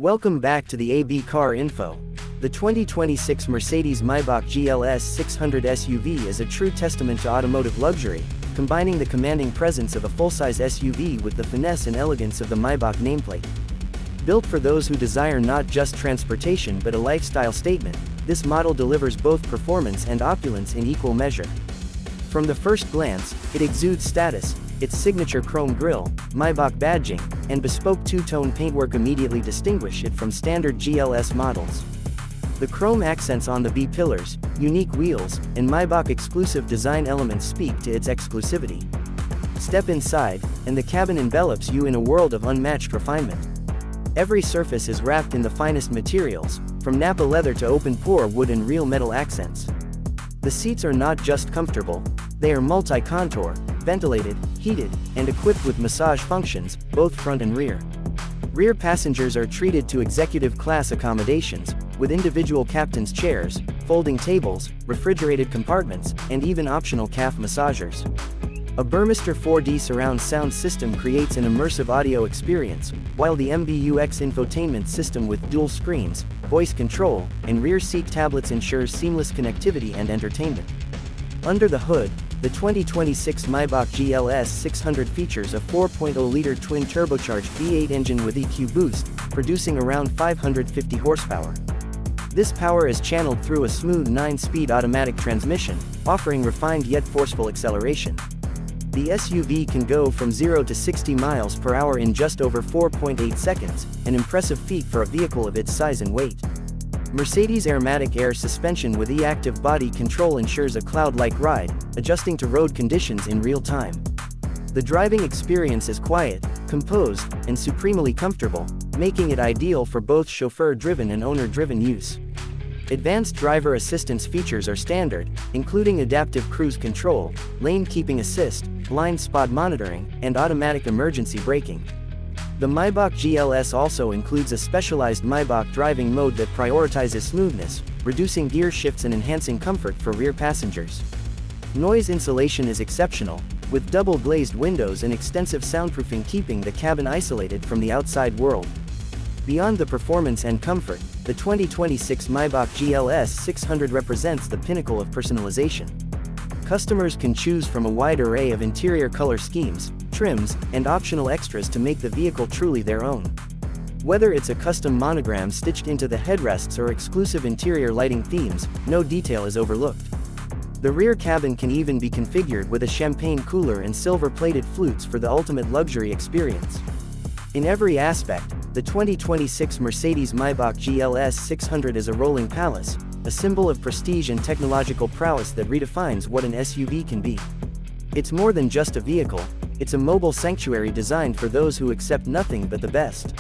Welcome back to the AB Car Info. The 2026 Mercedes-Maybach GLS 600 SUV is a true testament to automotive luxury, combining the commanding presence of a full-size SUV with the finesse and elegance of the Maybach nameplate. Built for those who desire not just transportation but a lifestyle statement, this model delivers both performance and opulence in equal measure. From the first glance, it exudes status. Its signature chrome grille, Maybach badging, and bespoke two-tone paintwork immediately distinguish it from standard GLS models. The chrome accents on the B-pillars, unique wheels, and Maybach-exclusive design elements speak to its exclusivity. Step inside, and the cabin envelops you in a world of unmatched refinement. Every surface is wrapped in the finest materials, from Napa leather to open-pore wood and real metal accents. The seats are not just comfortable, they are multi-contour, ventilated, heated, and equipped with massage functions, both front and rear. Rear passengers are treated to executive-class accommodations, with individual captain's chairs, folding tables, refrigerated compartments, and even optional calf massagers. A Burmester 4D surround sound system creates an immersive audio experience, while the MBUX infotainment system with dual screens, voice control, and rear seat tablets ensures seamless connectivity and entertainment. Under the hood, the 2026 Maybach GLS 600 features a 4.0-liter twin-turbocharged V8 engine with EQ boost, producing around 550 horsepower. This power is channeled through a smooth 9-speed automatic transmission, offering refined yet forceful acceleration. The SUV can go from 0 to 60 miles per hour in just over 4.8 seconds, an impressive feat for a vehicle of its size and weight. Mercedes' Airmatic air suspension with e-active body control ensures a cloud-like ride, adjusting to road conditions in real time. The driving experience is quiet, composed, and supremely comfortable, making it ideal for both chauffeur-driven and owner-driven use. Advanced driver assistance features are standard, including adaptive cruise control, lane keeping assist, blind spot monitoring, and automatic emergency braking. The Maybach GLS also includes a specialized Maybach driving mode that prioritizes smoothness, reducing gear shifts and enhancing comfort for rear passengers. Noise insulation is exceptional, with double-glazed windows and extensive soundproofing keeping the cabin isolated from the outside world. Beyond the performance and comfort, the 2026 Maybach GLS 600 represents the pinnacle of personalization. Customers can choose from a wide array of interior color schemes, trims, and optional extras to make the vehicle truly their own. Whether it's a custom monogram stitched into the headrests or exclusive interior lighting themes, no detail is overlooked. The rear cabin can even be configured with a champagne cooler and silver-plated flutes for the ultimate luxury experience. In every aspect, the 2026 Mercedes-Maybach GLS 600 is a rolling palace, a symbol of prestige and technological prowess that redefines what an SUV can be. It's more than just a vehicle, it's a mobile sanctuary designed for those who accept nothing but the best.